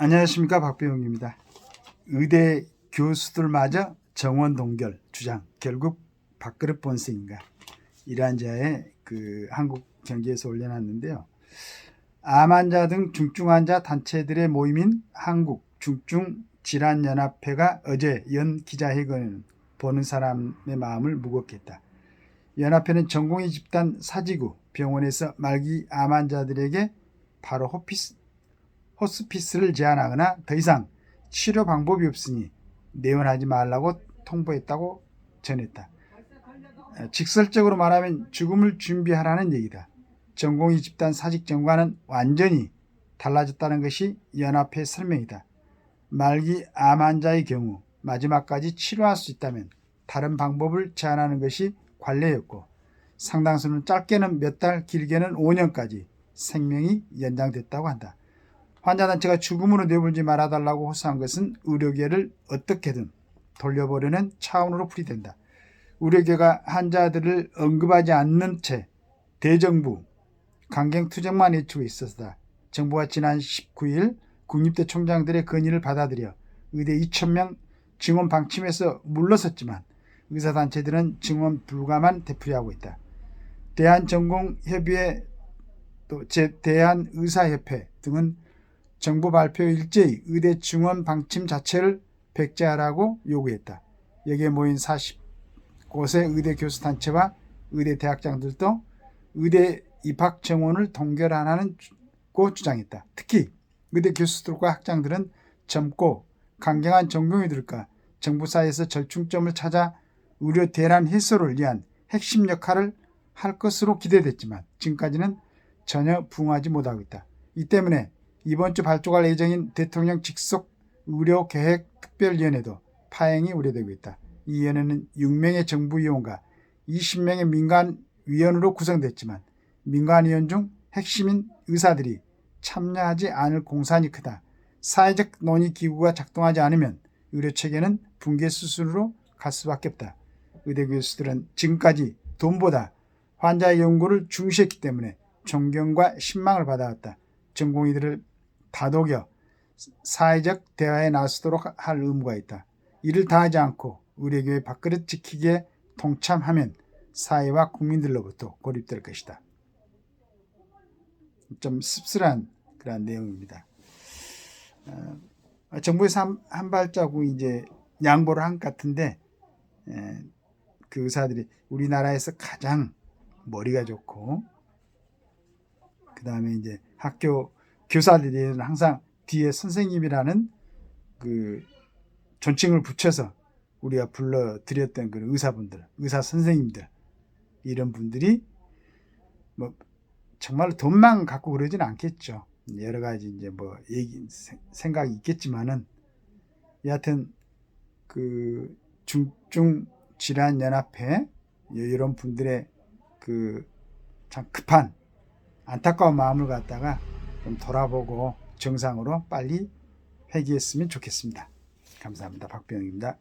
안녕하십니까, 박병욱입니다. 의대 교수들마저 정원 동결 주장, 결국 밥그릇 본색인가, 이러한 자의 한국 경제에서 올려놨는데요. 암 환자 등 중증 환자 단체들의 모임인 한국 중증 질환 연합회가 어제 연 기자회견을 보는 사람의 마음을 무겁게 했다. 연합회는 전공의 집단 사지구 병원에서 말기 암 환자들에게 바로 호스피스를 제한하거나 더 이상 치료 방법이 없으니 내원하지 말라고 통보했다고 전했다. 직설적으로 말하면 죽음을 준비하라는 얘기다. 전공의 집단 사직정과는 완전히 달라졌다는 것이 연합회 설명이다. 말기 암 환자의 경우 마지막까지 치료할 수 있다면 다른 방법을 제안하는 것이 관례였고, 상당수는 짧게는 몇 달, 길게는 5년까지 생명이 연장됐다고 한다. 환자단체가 죽음으로 내몰지 말아달라고 호소한 것은 의료계를 어떻게든 돌려보려는 차원으로 풀이된다. 의료계가 환자들을 언급하지 않는 채 대정부 강경투쟁만 외치고 있었다. 정부가 지난 19일 국립대 총장들의 건의를 받아들여 의대 2,000명 증원 방침에서 물러섰지만 의사단체들은 증원 불가만 되풀이하고 있다. 대한전공협의회, 또 대한의사협회 등은 정부 발표 일제히 의대 증원 방침 자체를 백지하라고 요구했다. 여기에 모인 40곳의 의대 교수단체와 의대 대학장들도 의대 입학 정원을 동결하라고 주장했다. 특히 의대 교수들과 학장들은 젊고 강경한 전공의들과 정부사회에서 절충점을 찾아 의료 대란 해소를 위한 핵심 역할을 할 것으로 기대됐지만 지금까지는 전혀 부응하지 못하고 있다. 이 때문에 이번 주 발족할 예정인 대통령 직속 의료계획특별위원회도 파행이 우려되고 있다. 이 위원회는 6명의 정부위원과 20명의 민간위원으로 구성됐지만 민간위원 중 핵심인 의사들이 참여하지 않을 공산이 크다. 사회적 논의기구가 작동하지 않으면 의료체계는 붕괴 수순으로 갈 수밖에 없다. 의대 교수들은 지금까지 돈보다 환자의 연구를 중시했기 때문에 존경과 신망을 받아왔다. 전공의들을 다독여 사회적 대화에 나서도록 할 의무가 있다. 이를 다하지 않고 의료계의 밥그릇 지키기에 동참하면 사회와 국민들로부터 고립될 것이다. 좀 씁쓸한 그런 내용입니다. 정부에서 한 발자국 이제 양보를 한 것 같은데, 그 의사들이 우리나라에서 가장 머리가 좋고, 그 다음에 이제 학교 교사들이 항상 뒤에 선생님이라는 그 존칭을 붙여서 우리가 불러드렸던 그 의사분들, 의사 선생님들, 이런 분들이 뭐 정말로 돈만 갖고 그러진 않겠죠. 여러 가지 이제 뭐 생각이 있겠지만은, 여하튼 그 중증 질환 연합회 이런 분들의 그 참 급한 안타까운 마음을 갖다가 좀 돌아보고 정상으로 빨리 회귀했으면 좋겠습니다. 감사합니다. 박병욱입니다.